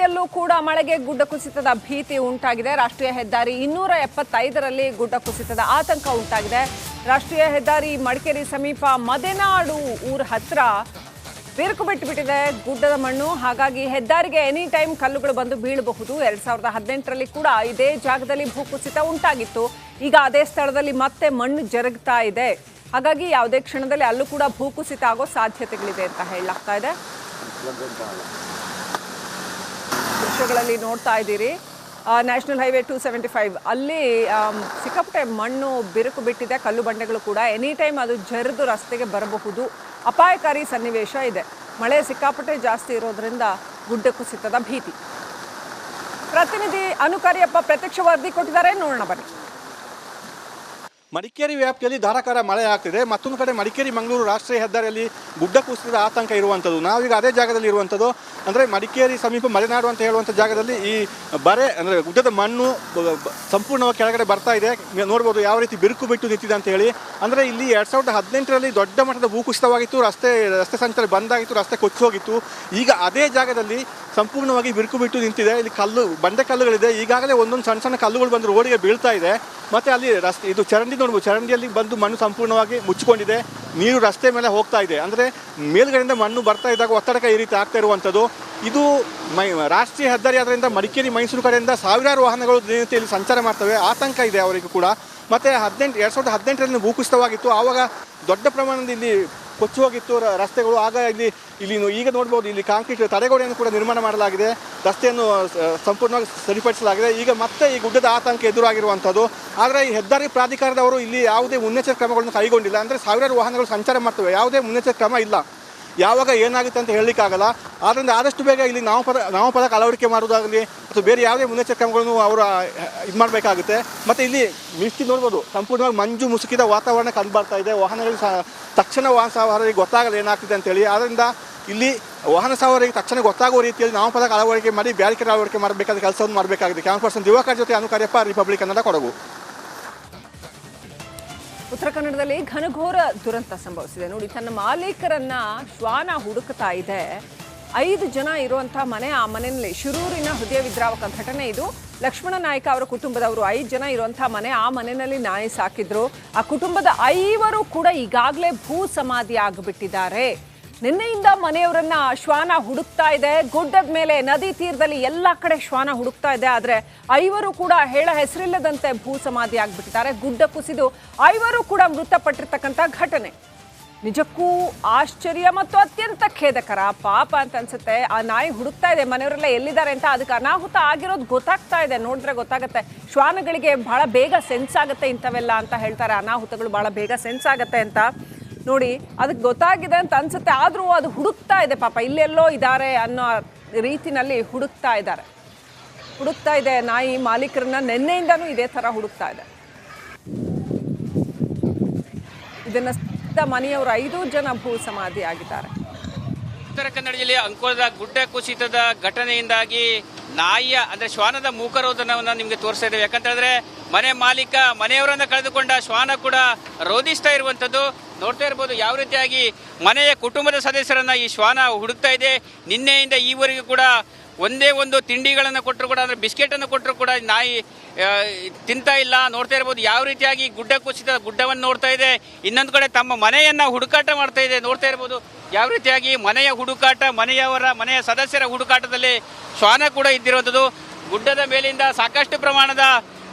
ಹೆದ್ದಾರಿಯಲ್ಲೂ ಕೂಡ ಮಳೆಗೆ ಗುಡ್ಡ ಕುಸಿತದ ಭೀತಿ ಉಂಟಾಗಿದೆ. ರಾಷ್ಟ್ರೀಯ ಹೆದ್ದಾರಿ 275ರಲ್ಲಿ ಗುಡ್ಡ ಕುಸಿತದ ಆತಂಕ ಉಂಟಾಗಿದೆ. ರಾಷ್ಟ್ರೀಯ ಹೆದ್ದಾರಿ ಮಡಿಕೇರಿ ಸಮೀಪ ಮದೆನಾಡು ಊರ ಹತ್ರ ಬಿರುಕು ಬಿಟ್ಟಿದೆ ಗುಡ್ಡದ ಮಣ್ಣು. ಹಾಗಾಗಿ ಹೆದ್ದಾರಿಗೆ ಎನಿ ಟೈಮ್ ಕಲ್ಲುಗಳು ಬಂದು ಬೀಳಬಹುದು. 2018ರಲ್ಲಿ ಕೂಡ ಇದೇ ಜಾಗದಲ್ಲಿ ಭೂಕುಸಿತ ಉಂಟಾಗಿತ್ತು. ಈಗ ಅದೇ ಸ್ಥಳದಲ್ಲಿ ಮತ್ತೆ ಮಣ್ಣು ಜರುಗ್ತಾ ಇದೆ. ಹಾಗಾಗಿ ಯಾವುದೇ ಕ್ಷಣದಲ್ಲಿ ಅಲ್ಲೂ ಕೂಡ ಭೂಕುಸಿತ ಆಗೋ ಸಾಧ್ಯತೆಗಳಿದೆ ಅಂತ ಹೇಳಲಾಗ್ತಾ ಇದೆ. ದೃಶ್ಯಗಳಲ್ಲಿ ನೋಡ್ತಾ ಇದ್ದೀರಿ ನ್ಯಾಷನಲ್ ಹೈವೇ 275 ಅಲ್ಲಿ ಸಿಕ್ಕಾಪಟ್ಟೆ ಮಣ್ಣು ಬಿರುಕು ಬಿಟ್ಟಿದೆ. ಕಲ್ಲು ಬಂಡೆಗಳು ಕೂಡ ಎನಿ ಟೈಮ್ ಅದು ಜರಿದು ರಸ್ತೆಗೆ ಬರಬಹುದು. ಅಪಾಯಕಾರಿ ಸನ್ನಿವೇಶ ಇದೆ. ಮಳೆ ಸಿಕ್ಕಾಪಟ್ಟೆ ಜಾಸ್ತಿ ಇರೋದ್ರಿಂದ ಗುಡ್ಡ ಕುಸಿತದ ಭೀತಿ. ಪ್ರತಿನಿಧಿ ಅನುಕಾರಿಯಪ್ಪ ಪ್ರತ್ಯಕ್ಷ ವರದಿ ಕೊಟ್ಟಿದ್ದಾರೆ, ನೋಡೋಣ ಬನ್ನಿ. ಮಡಿಕೇರಿ ವ್ಯಾಪ್ತಿಯಲ್ಲಿ ಧಾರಾಕಾರ ಮಳೆ ಆಗ್ತಿದೆ. ಮತ್ತೊಂದು ಕಡೆ ಮಡಿಕೇರಿ ಮಂಗಳೂರು ರಾಷ್ಟ್ರೀಯ ಹೆದ್ದಾರಿಯಲ್ಲಿ ಗುಡ್ಡ ಕುಸಿತದ ಆತಂಕ ಇರುವಂಥದ್ದು. ನಾವೀಗ ಅದೇ ಜಾಗದಲ್ಲಿ ಇರುವಂಥದ್ದು. ಅಂದರೆ ಮಡಿಕೇರಿ ಸಮೀಪ ಮಲೆನಾಡು ಅಂತ ಹೇಳುವಂಥ ಜಾಗದಲ್ಲಿ ಈ ಬರೆ ಅಂದರೆ ಗುಡ್ಡದ ಮಣ್ಣು ಸಂಪೂರ್ಣವಾಗಿ ಕೆಳಗಡೆ ಬರ್ತಾ ಇದೆ. ನೋಡ್ಬೋದು ಯಾವ ರೀತಿ ಬಿರುಕು ಬಿಟ್ಟು ನಿಂತಿದೆ ಅಂತ ಹೇಳಿ. ಅಂದರೆ ಇಲ್ಲಿ 2018ರಲ್ಲಿ ದೊಡ್ಡ ಮಟ್ಟದ ಭೂಕುಸಿತವಾಗಿತ್ತು. ರಸ್ತೆ ಸಂಚಾರ ಬಂದಾಗಿತ್ತು, ರಸ್ತೆ ಕೊಚ್ಚಿ ಹೋಗಿತ್ತು. ಈಗ ಅದೇ ಜಾಗದಲ್ಲಿ ಸಂಪೂರ್ಣವಾಗಿ ಬಿರುಕು ಬಿಟ್ಟು ನಿಂತಿದೆ. ಇಲ್ಲಿ ಬಂಡೆ ಕಲ್ಲುಗಳಿದೆ. ಈಗಾಗಲೇ ಒಂದೊಂದು ಸಣ್ಣ ಸಣ್ಣ ಕಲ್ಲುಗಳು ಬಂದು ರೋಡಿಗೆ ಬೀಳ್ತಾ ಇದೆ. ಮತ್ತು ಅಲ್ಲಿ ಇದು ಚರಂಡಿ ನೋಡ್ಬೋದು, ಚರಂಡಿಯಲ್ಲಿ ಬಂದು ಮಣ್ಣು ಸಂಪೂರ್ಣವಾಗಿ ಮುಚ್ಚಿಕೊಂಡಿದೆ. ನೀರು ರಸ್ತೆ ಮೇಲೆ ಹೋಗ್ತಾ ಇದೆ. ಅಂದರೆ ಮೇಲ್ಗಡೆಯಿಂದ ಮಣ್ಣು ಬರ್ತಾ ಇದ್ದಾಗ ಒತ್ತಡಕ ಈ ರೀತಿ ಆಗ್ತಾ ಇರುವಂಥದ್ದು. ಇದು ರಾಷ್ಟ್ರೀಯ ಹೆದ್ದಾರಿ ಆದ್ದರಿಂದ ಮಡಿಕೇರಿ ಮೈಸೂರು ಕಡೆಯಿಂದ ಸಾವಿರಾರು ವಾಹನಗಳು ದಿನನಿತ್ಯ ಇಲ್ಲಿ ಸಂಚಾರ ಮಾಡ್ತವೆ. ಆತಂಕ ಇದೆ ಅವರಿಗೂ ಕೂಡ. ಮತ್ತು 2018ರಲ್ಲಿ ಭೂಕುಸಿತವಾಗಿತ್ತು. ಆವಾಗ ದೊಡ್ಡ ಪ್ರಮಾಣದ ಇಲ್ಲಿ ಕೊಚ್ಚಿ ಹೋಗಿತ್ತು ರಸ್ತೆಗಳು. ಆಗ ಇಲ್ಲಿ ಈಗ ನೋಡ್ಬೋದು, ಇಲ್ಲಿ ಕಾಂಕ್ರೀಟ್ ತಡೆಗೋಡೆಯನ್ನು ಕೂಡ ನಿರ್ಮಾಣ ಮಾಡಲಾಗಿದೆ. ರಸ್ತೆಯನ್ನು ಸಂಪೂರ್ಣವಾಗಿ ಸರಿಪಡಿಸಲಾಗಿದೆ. ಈಗ ಮತ್ತೆ ಈ ಗುಡ್ಡದ ಆತಂಕ ಎದುರಾಗಿರುವಂಥದ್ದು. ಆದರೆ ಈ ಹೆದ್ದಾರಿ ಪ್ರಾಧಿಕಾರದವರು ಇಲ್ಲಿ ಯಾವುದೇ ಮುನ್ನೆಚ್ಚರಿಕೆ ಕ್ರಮಗಳನ್ನು ಕೈಗೊಂಡಿಲ್ಲ. ಅಂದರೆ ಸಾವಿರಾರು ವಾಹನಗಳು ಸಂಚಾರ ಮಾಡ್ತವೆ, ಯಾವುದೇ ಮುನ್ನೆಚ್ಚರಿಕೆ ಕ್ರಮ ಇಲ್ಲ. ಯಾವಾಗ ಏನಾಗುತ್ತೆ ಅಂತ ಹೇಳಲಿಕ್ಕಾಗಲ್ಲ. ಆದ್ದರಿಂದ ಆದಷ್ಟು ಬೇಗ ಇಲ್ಲಿ ನಾಮಫಲಕ ಅಳವಡಿಕೆ ಮಾಡೋದಾಗಲಿ ಅಥವಾ ಬೇರೆ ಯಾವುದೇ ಮುನ್ನೆಚ್ಚರಿಕೆ ಕ್ರಮಗಳನ್ನು ಅವರು ಇದು ಮಾಡಬೇಕಾಗುತ್ತೆ. ಮತ್ತು ಇಲ್ಲಿ ಮಿಸ್ಟಿ ನೋಡ್ಬೋದು, ಸಂಪೂರ್ಣವಾಗಿ ಮಂಜು ಮುಸುಕಿದ ವಾತಾವರಣ ಕಂಡು ಬರ್ತಾ ಇದೆ. ವಾಹನಗಳು ತಕ್ಷಣ ವಾಹನ ಸವಾರರಿಗೆ ಗೊತ್ತಾಗಲ್ಲ ಏನಾಗ್ತಿದೆ ಅಂತೇಳಿ. ಆದ್ದರಿಂದ ಇಲ್ಲಿ ವಾಹನ ಸವಾರರಿಗೆ ತಕ್ಷಣ ಗೊತ್ತಾಗುವ ರೀತಿಯಲ್ಲಿ ನಾಮಫಲಕ ಅಳವಡಿಕೆ ಮಾಡಿ ಬ್ಯಾರಿಕೇಡ್ ಅಳವಡಿಕೆ ಮಾಡಬೇಕಾದ ಕೆಲಸವನ್ನು ಮಾಡಬೇಕಾಗಿದೆ. ಕ್ಯಾಮರಾ ಪರ್ಸನ್ ದಿವಾಕರ್ ಜೊತೆ ಅನುಕಾರ್ಯಪ್ಪ, ರಿಪಬ್ಲಿಕ್ ಕನ್ನಡ, ಕೊಡಗು. ಉತ್ತರ ಕನ್ನಡದಲ್ಲಿ ಘನಘೋರ ದುರಂತ ಸಂಭವಿಸಿದೆ. ನೋಡಿ, ತನ್ನ ಮಾಲೀಕರನ್ನ ಶ್ವಾನ ಹುಡುಕ್ತಾ ಇದೆ. 5 ಜನ ಇರುವಂತಹ ಮನೆ. ಆ ಮನೆಯಲ್ಲಿ ಶಿರೂರಿನ ಹೃದಯ ವಿದ್ರಾವಕ ಘಟನೆ ಇದು. ಲಕ್ಷ್ಮಣ ನಾಯ್ಕ ಅವರ ಕುಟುಂಬದವರು 5 ಜನ ಇರುವಂತಹ ಮನೆ. ಆ ಮನೆಯಲ್ಲಿ ನಾಯಿ ಸಾಕಿದ್ರು. ಆ ಕುಟುಂಬದ 5 ಕೂಡ ಈಗಾಗಲೇ ಭೂ ಸಮಾಧಿ ಆಗಿಬಿಟ್ಟಿದ್ದಾರೆ. ನಿನ್ನೆಯಿಂದ ಮನೆಯವರನ್ನ ಶ್ವಾನ ಹುಡುಕ್ತಾ ಇದೆ. ಗುಡ್ಡದ ಮೇಲೆ, ನದಿ ತೀರದಲ್ಲಿ ಎಲ್ಲ ಕಡೆ ಶ್ವಾನ ಹುಡುಕ್ತಾ ಇದೆ. ಆದರೆ 5 ಕೂಡ ಹೇಳ ಹೆಸರಿಲ್ಲದಂತೆ ಭೂ ಸಮಾಧಿ ಆಗಿಬಿಟ್ಟಿದ್ದಾರೆ. ಗುಡ್ಡ ಕುಸಿದು 5 ಕೂಡ ಮೃತಪಟ್ಟಿರ್ತಕ್ಕಂಥ ಘಟನೆ ನಿಜಕ್ಕೂ ಆಶ್ಚರ್ಯ ಮತ್ತು ಅತ್ಯಂತ ಖೇದಕರ. ಪಾಪ ಅಂತ ಅನ್ಸುತ್ತೆ. ಆ ನಾಯಿ ಹುಡುಕ್ತಾ ಇದೆ, ಮನೆಯವರೆಲ್ಲ ಎಲ್ಲಿದ್ದಾರೆ ಅಂತ. ಅದಕ್ಕೆ ಅನಾಹುತ ಆಗಿರೋದು ಗೊತ್ತಾಗ್ತಾ ಇದೆ. ನೋಡಿದ್ರೆ ಗೊತ್ತಾಗುತ್ತೆ. ಶ್ವಾನಗಳಿಗೆ ಬಹಳ ಬೇಗ ಸೆನ್ಸ್ ಆಗುತ್ತೆ ಇಂಥವೆಲ್ಲ ಅಂತ ಹೇಳ್ತಾರೆ. ಅನಾಹುತಗಳು ಬಹಳ ಬೇಗ ಸೆನ್ಸ್ ಆಗುತ್ತೆ ಅಂತ. ನೋಡಿ, ಅದಕ್ಕೆ ಗೊತ್ತಾಗಿದೆ ಅಂತ ಅನ್ಸುತ್ತೆ. ಆದರೂ ಅದು ಹುಡುಕ್ತಾ ಇದೆ. ಪಾಪ ಇಲ್ಲೆಲ್ಲೋ ಇದ್ದಾರೆ ಅನ್ನೋ ರೀತಿನಲ್ಲಿ ಹುಡುಕ್ತಾ ಇದೆ. ನಾಯಿ ಮಾಲೀಕರನ್ನ ನಿನ್ನೆಯಿಂದನೂ ಇದೇ ಥರ ಹುಡುಕ್ತಾ ಇದೆ. ಇದನ್ನ ಮನೆಯವರು 5 ಜನ ಭೂ ಸಮಾಧಿ ಆಗಿದ್ದಾರೆ. ಉತ್ತರ ಕನ್ನಡ ಜಿಲ್ಲೆಯ ಅಂಕೋಲದ ಗುಡ್ಡ ಕುಸಿತದ ಘಟನೆಯಿಂದಾಗಿ ನಾಯಿಯ ಅಂದ್ರೆ ಶ್ವಾನದ ಮೂಕರೋಧನವನ್ನು ನಿಮಗೆ ತೋರಿಸ್ತಾ ಇದ್ದೇವೆ. ಯಾಕಂತ ಹೇಳಿದ್ರೆ ಮನೆ ಮಾಲೀಕ ಮನೆಯವರನ್ನ ಕಳೆದುಕೊಂಡ ಶ್ವಾನ ಕೂಡ ರೋಧಿಸ್ತಾ ಇರುವಂತದ್ದು ನೋಡ್ತಾ ಇರ್ಬೋದು. ಯಾವ ರೀತಿಯಾಗಿ ಮನೆಯ ಕುಟುಂಬದ ಸದಸ್ಯರನ್ನ ಈ ಶ್ವಾನ ಹುಡುಕ್ತಾ ಇದೆ. ನಿನ್ನೆಯಿಂದ ಈವರೆಗೂ ಕೂಡ ಒಂದೇ ಒಂದು ತಿಂಡಿಗಳನ್ನು ಕೊಟ್ಟರು ಕೂಡ, ಅಂದರೆ ಬಿಸ್ಕೆಟನ್ನು ಕೊಟ್ಟರು ಕೂಡ ನಾಯಿ ತಿಂತಾ ಇಲ್ಲ. ನೋಡ್ತಾ ಇರ್ಬೋದು ಯಾವ ರೀತಿಯಾಗಿ ಗುಡ್ಡ ಕುಸಿತ ಗುಡ್ಡವನ್ನು ನೋಡ್ತಾ ಇದೆ. ಇನ್ನೊಂದು ಕಡೆ ತಮ್ಮ ಮನೆಯನ್ನ ಹುಡುಕಾಟ ಮಾಡ್ತಾ ಇದೆ. ನೋಡ್ತಾ ಇರ್ಬೋದು ಯಾವ ರೀತಿಯಾಗಿ ಮನೆಯ ಹುಡುಕಾಟ, ಮನೆಯ ಸದಸ್ಯರ ಹುಡುಕಾಟದಲ್ಲಿ ಶ್ವಾನ ಕೂಡ ಇದ್ದಿರುವಂಥದ್ದು. ಗುಡ್ಡದ ಮೇಲಿಂದ ಸಾಕಷ್ಟು ಪ್ರಮಾಣದ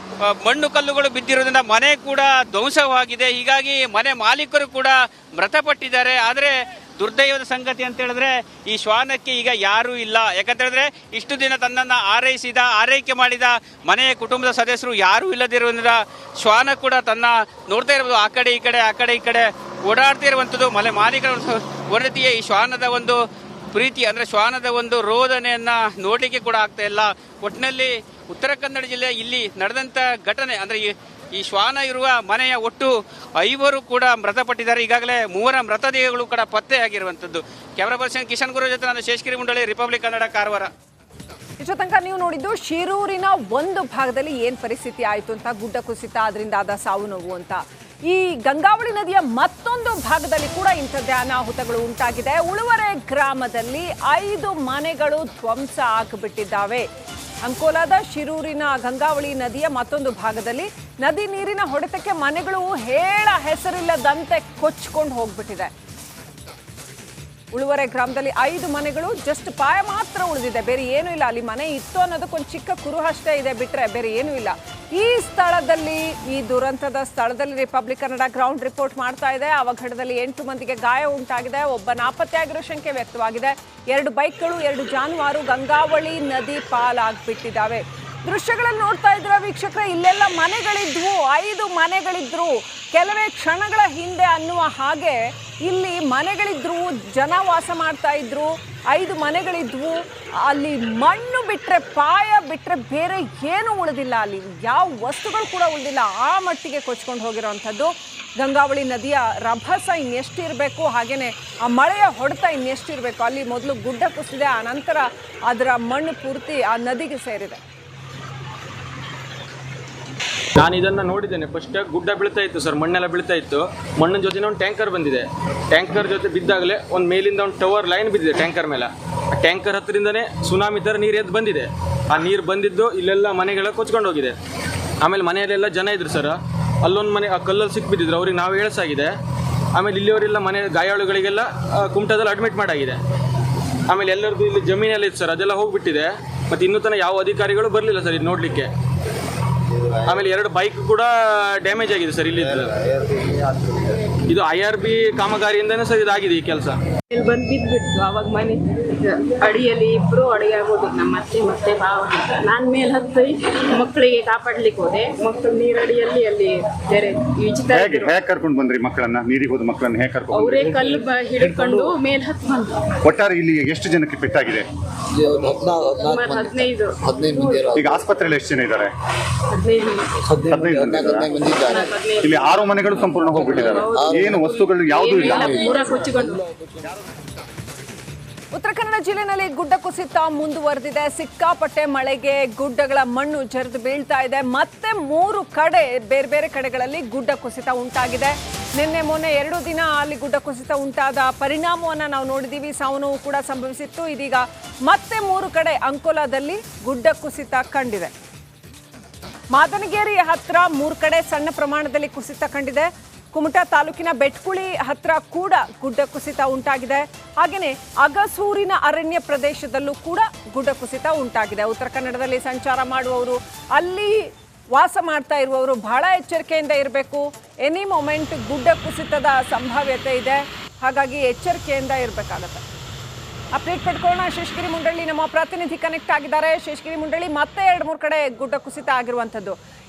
ಮಣ್ಣು ಕಲ್ಲುಗಳು ಬಿದ್ದಿರೋದ್ರಿಂದ ಮನೆ ಕೂಡ ಧ್ವಂಸವಾಗಿದೆ. ಹೀಗಾಗಿ ಮನೆ ಮಾಲೀಕರು ಕೂಡ ಮೃತಪಟ್ಟಿದ್ದಾರೆ. ಆದರೆ ದುರ್ದೈವದ ಸಂಗತಿ ಅಂತ ಹೇಳಿದ್ರೆ ಈ ಶ್ವಾನಕ್ಕೆ ಈಗ ಯಾರೂ ಇಲ್ಲ. ಯಾಕಂತ ಹೇಳಿದ್ರೆ ಇಷ್ಟು ದಿನ ತನ್ನನ್ನು ಆರೈಕೆ ಮಾಡಿದ ಮನೆಯ ಕುಟುಂಬದ ಸದಸ್ಯರು ಯಾರೂ ಇಲ್ಲದಿರುವುದರಿಂದ ಶ್ವಾನ ಕೂಡ ತನ್ನ ನೋಡ್ತಾ ಇರ್ಬೋದು ಆ ಕಡೆ ಈ ಕಡೆ ಓಡಾಡ್ತಾ ಇರುವಂಥದ್ದು. ಮನೆ ಮಾಲೀಕರ ಹೊರತಿಯೇ ಈ ಶ್ವಾನದ ಒಂದು ಪ್ರೀತಿ ಅಂದರೆ ಶ್ವಾನದ ಒಂದು ರೋದನೆಯನ್ನ ನೋಡಲಿಕ್ಕೆ ಕೂಡ ಆಗ್ತಾ ಇಲ್ಲ. ಒಟ್ಟಿನಲ್ಲಿ ಉತ್ತರ ಕನ್ನಡ ಜಿಲ್ಲೆ ಇಲ್ಲಿ ನಡೆದಂಥ ಘಟನೆ ಅಂದರೆ ಈ ಶ್ವಾನ ಇರುವ ಮನೆಯ ಒಟ್ಟು 5 ಕೂಡ ಮೃತಪಟ್ಟಿದ್ದಾರೆ. ಈಗಾಗಲೇ 3 ಮೃತದೇಹಗಳು ಕೂಡ ಪತ್ತೆಯಾಗಿರುವಂಥದ್ದು. ಕ್ಯಾಮರಾ ಪರ್ಸನ್ ಕಿಶನ್ ಗುರು ಜೊತೆ ನಾನು ಶೇಷಗಿರಿ ಮುಂಡಳಿ, ರಿಪಬ್ಲಿಕ್ ಕನ್ನಡ, ಕಾರವಾರ. ಇಷ್ಟು ತನಕ ನೀವು ನೋಡಿದ್ದು ಶಿರೂರಿನ ಒಂದು ಭಾಗದಲ್ಲಿ ಏನು ಪರಿಸ್ಥಿತಿ ಆಯಿತು ಅಂತ. ಗುಡ್ಡ ಕುಸಿತ, ಅದರಿಂದ ಆದ ಸಾವು ನೋವು ಅಂತ. ಈ ಗಂಗಾವಳಿ ನದಿಯ ಮತ್ತೊಂದು ಭಾಗದಲ್ಲಿ ಕೂಡ ಇಂಥದ್ದೇ ಅನಾಹುತಗಳು ಉಂಟಾಗಿದೆ. ಉಳುವರೆ ಗ್ರಾಮದಲ್ಲಿ 5 ಮನೆಗಳು ಧ್ವಂಸ ಆಗಿಬಿಟ್ಟಿದ್ದಾವೆ. ಅಂಕೋಲಾದ ಶಿರೂರಿನ ಗಂಗಾವಳಿ ನದಿಯ ಮತ್ತೊಂದು ಭಾಗದಲ್ಲಿ ನದಿ ನೀರಿನ ಹೊಡೆತಕ್ಕೆ ಮನೆಗಳು ಹೇಳ ಹೆಸರಿಲ್ಲದಂತೆ ಕೊಚ್ಕೊಂಡು ಹೋಗ್ಬಿಟ್ಟಿದೆ. ಉಳುವರೆ ಗ್ರಾಮದಲ್ಲಿ 5 ಮನೆಗಳು ಜಸ್ಟ್ ಪಾಯ ಮಾತ್ರ ಉಳಿದಿದೆ, ಬೇರೆ ಏನೂ ಇಲ್ಲ. ಅಲ್ಲಿ ಮನೆ ಇತ್ತು ಅನ್ನೋದಕ್ಕೊಂದು ಚಿಕ್ಕ ಕುರುಹಷ್ಟೇ ಇದೆ, ಬಿಟ್ಟರೆ ಬೇರೆ ಏನೂ ಇಲ್ಲ. ಈ ಸ್ಥಳದಲ್ಲಿ, ಈ ದುರಂತದ ಸ್ಥಳದಲ್ಲಿ ರಿಪಬ್ಲಿಕ್ ಕನ್ನಡ ಗ್ರೌಂಡ್ ರಿಪೋರ್ಟ್ ಮಾಡ್ತಾ ಇದೆ. ಅವಘಡದಲ್ಲಿ 8 ಮಂದಿಗೆ ಗಾಯ ಉಂಟಾಗಿದೆ, ಒಬ್ಬ ನಾಪತ್ತೆಯಾಗಿರೋ ಶಂಕೆ ವ್ಯಕ್ತವಾಗಿದೆ. 2 ಬೈಕ್ಗಳು, 2 ಜಾನುವಾರು ಗಂಗಾವಳಿ ನದಿ ಪಾಲಾಗ್ಬಿಟ್ಟಿದ್ದಾವೆ. ದೃಶ್ಯಗಳಲ್ಲಿ ನೋಡ್ತಾ ಇದ್ರ ವೀಕ್ಷಕರೇ, ಇಲ್ಲೆಲ್ಲ ಮನೆಗಳಿದ್ವು, 5 ಮನೆಗಳಿದ್ರು. ಕೆಲವೇ ಕ್ಷಣಗಳ ಹಿಂದೆ ಅನ್ನುವ ಹಾಗೆ ಇಲ್ಲಿ ಮನೆಗಳಿದ್ರು, ಜನ ವಾಸ ಮಾಡ್ತಾ ಇದ್ರು, 5 ಮನೆಗಳಿದ್ವು. ಅಲ್ಲಿ ಮಣ್ಣು ಬಿಟ್ಟರೆ, ಪಾಯ ಬಿಟ್ಟರೆ ಬೇರೆ ಏನೂ ಉಳಿದಿಲ್ಲ. ಅಲ್ಲಿ ಯಾವ ವಸ್ತುಗಳು ಕೂಡ ಉಳಿದಿಲ್ಲ, ಆ ಮಟ್ಟಿಗೆ ಕೊಚ್ಕೊಂಡು ಹೋಗಿರೋವಂಥದ್ದು. ಗಂಗಾವಳಿ ನದಿಯ ರಭಸ ಇನ್ನೆಷ್ಟಿರಬೇಕು, ಹಾಗೆಯೇ ಆ ಮಳೆಯ ಹೊಡೆತ ಇನ್ನೆಷ್ಟಿರಬೇಕು. ಅಲ್ಲಿ ಮೊದಲು ಗುಡ್ಡ ಕುಸಿದೆ, ಆ ನಂತರ ಅದರ ಮಣ್ಣು ಪೂರ್ತಿ ಆ ನದಿಗೆ ಸೇರಿದೆ. ನಾನು ಇದನ್ನು ನೋಡಿದ್ದೇನೆ. ಫಸ್ಟ್ ಗುಡ್ಡ ಬೀಳ್ತಾ ಇತ್ತು ಸರ್, ಮಣ್ಣೆಲ್ಲ ಬೀಳ್ತಾ ಇತ್ತು. ಮಣ್ಣಿನ ಜೊತೆ ಒಂದು ಟ್ಯಾಂಕರ್ ಬಂದಿದೆ. ಟ್ಯಾಂಕರ್ ಜೊತೆ ಬಿದ್ದಾಗಲೇ ಒಂದು ಮೇಲಿಂದ ಒಂದು ಟವರ್ ಲೈನ್ ಬಿದ್ದಿದೆ ಟ್ಯಾಂಕರ್ ಮೇಲೆ. ಆ ಟ್ಯಾಂಕರ್ ಹತ್ತಿರದಿಂದನೇ ಸುನಾಮಿ ಥರ ನೀರು ಎದ್ದು ಬಂದಿದೆ. ಆ ನೀರು ಬಂದಿದ್ದು ಇಲ್ಲೆಲ್ಲ ಮನೆಗಳ ಕೊಚ್ಕೊಂಡು ಹೋಗಿದೆ. ಆಮೇಲೆ ಮನೆಯಲ್ಲೆಲ್ಲ ಜನ ಇದ್ರು ಸರ್. ಅಲ್ಲೊಂದು ಮನೆ ಆ ಕಲ್ಲಲ್ಲಿ ಸಿಕ್ಕಿಬಿದ್ದಿದ್ರು, ಅವ್ರಿಗೆ ನಾವು ಏಳ್ಸಾಗಿದೆ. ಆಮೇಲೆ ಇಲ್ಲಿಯವರೆಲ್ಲ ಮನೆ ಗಾಯಾಳುಗಳಿಗೆಲ್ಲ ಕುಮಟಾದಲ್ಲಿ ಅಡ್ಮಿಟ್ ಮಾಡಾಗಿದೆ. ಆಮೇಲೆ ಎಲ್ಲರದ್ದು ಇಲ್ಲಿ ಜಮೀನೆಲ್ಲ ಇತ್ತು ಸರ್, ಅದೆಲ್ಲ ಹೋಗಿಬಿಟ್ಟಿದೆ. ಮತ್ತು ಇನ್ನೂ ತನಕ ಯಾವ ಅಧಿಕಾರಿಗಳು ಬರಲಿಲ್ಲ ಸರ್ ಇದು ನೋಡಲಿಕ್ಕೆ. ಆಮೇಲೆ 2 ಬೈಕ್ ಕೂಡ ಡ್ಯಾಮೇಜ್ ಆಗಿದೆ ಸರ್. ಇಲ್ಲಿ ಇದು IRB ಕಾಮಗಾರಿಯಿಂದನೇ ಸರ್ ಇದಾಗಿದೆ ಈ ಕೆಲಸ. ಇಲ್ಲಿ ಬಂದು ಬಿದ್ದುಬಿಟ್ಟು ಅವಾಗ ಮನೆ ಅಡಿಯಲ್ಲಿ ಇಬ್ಬರು ಅಡಿಗೆ ಆಗೋದು, ನಮ್ಮ ಮತ್ತೆ ಭಾವ. ನಾನು ಮೇಲೆ ಹತ್ತಿ ಮಕ್ಕಳಿಗೆ ಕಾಪಾಡ್ಲಿಕ್ಕೆ ಹೋದೆ. ಮಕ್ಕಳು ನೀರಡಿಯಲ್ಲಿ ಅಲ್ಲಿ ಬೇರೆ ಹೇಗೆ ಕರ್ಕೊಂಡು ಬಂದ್ರಿ ಮಕ್ಕಳನ್ನ? ನೀರಿಗೆ ಹೋದ ಮಕ್ಕಳನ್ನ ಹೇಗೆ ಕರ್ಕೊಂಡು? ಅವರೇ ಕಲ್ಲು ಹಿಡ್ಕೊಂಡು ಮೇಲೆ ಹತ್ತು ಬಂದ್ರು. ಒಟ್ಟಾರೆ ಇಲ್ಲಿ ಎಷ್ಟು ಜನಕ್ಕೆ ಪೆಟ್ಟಾಗಿದೆ? ಸುಮಾರು 15. ಈಗ ಆಸ್ಪತ್ರೆಯಲ್ಲಿ ಎಷ್ಟು ಜನ ಇದ್ದಾರೆ? 15 ಮಂದಿ ಇದ್ದಾರೆ. ಇಲ್ಲಿ 6 ಮನೆಗಳು ಸಂಪೂರ್ಣ ಹೋಗ್ಬಿಟ್ಟಿದ್ದಾರೆ. ಏನು ವಸ್ತುಗಳು ಯಾವುದೂ ಇಲ್ಲ, ಪೂರ ಕೊಚ್ಚಿಕೊಂಡು. ಉತ್ತರ ಕನ್ನಡ ಜಿಲ್ಲೆನಲ್ಲಿ ಗುಡ್ಡ ಕುಸಿತ ಮುಂದುವರೆದಿದೆ. ಸಿಕ್ಕಾಪಟ್ಟೆ ಮಳೆಗೆ ಗುಡ್ಡಗಳ ಮಣ್ಣು ಜರಿದು ಬೀಳ್ತಾ ಇದೆ. ಮತ್ತೆ 3 ಕಡೆ ಬೇರೆ ಬೇರೆ ಕಡೆಗಳಲ್ಲಿ ಗುಡ್ಡ ಕುಸಿತ ಉಂಟಾಗಿದೆ. ನಿನ್ನೆ ಮೊನ್ನೆ 2 ದಿನ ಅಲ್ಲಿ ಗುಡ್ಡ ಕುಸಿತ ಉಂಟಾದ ಪರಿಣಾಮವನ್ನು ನಾವು ನೋಡಿದ್ದೀವಿ. ಸಾವು ನೋವು ಕೂಡ ಸಂಭವಿಸಿತ್ತು. ಇದೀಗ ಮತ್ತೆ 3 ಕಡೆ ಅಂಕೋಲಾದಲ್ಲಿ ಗುಡ್ಡ ಕುಸಿತ ಕಂಡಿದೆ. ಮಾದನಗೇರಿ ಹತ್ರ 3 ಕಡೆ ಸಣ್ಣ ಪ್ರಮಾಣದಲ್ಲಿ ಕುಸಿತ ಕಂಡಿದೆ. ಕುಮಟಾ ತಾಲೂಕಿನ ಬೆಟ್ಕುಳಿ ಹತ್ರ ಕೂಡ ಗುಡ್ಡ ಕುಸಿತ ಉಂಟಾಗಿದೆ. ಹಾಗೆಯೇ ಅಗಸೂರಿನ ಅರಣ್ಯ ಪ್ರದೇಶದಲ್ಲೂ ಕೂಡ ಗುಡ್ಡ ಕುಸಿತ ಉಂಟಾಗಿದೆ. ಉತ್ತರ ಕನ್ನಡದಲ್ಲಿ ಸಂಚಾರ ಮಾಡುವವರು, ಅಲ್ಲಿ ವಾಸ ಮಾಡ್ತಾ ಇರುವವರು ಬಹಳ ಎಚ್ಚರಿಕೆಯಿಂದ ಇರಬೇಕು. ಎನಿ ಮೊಮೆಂಟ್ ಗುಡ್ಡ ಕುಸಿತದ ಸಂಭಾವ್ಯತೆ ಇದೆ, ಹಾಗಾಗಿ ಎಚ್ಚರಿಕೆಯಿಂದ ಇರಬೇಕಾಗತ್ತೆ. ಅಪ್ಡೇಟ್ ಪಡ್ಕೊಳ್ಳೋಣ. ಶೇಷಗಿರಿ ಮುಂಡಳ್ಳಿ ನಮ್ಮ ಪ್ರತಿನಿಧಿ ಕನೆಕ್ಟ್ ಆಗಿದ್ದಾರೆ. ಶೇಷಗಿರಿ ಮುಂಡಳ್ಳಿ, ಮತ್ತೆ 2-3 ಕಡೆ ಗುಡ್ಡ ಕುಸಿತ ಆಗಿರುವಂಥದ್ದು.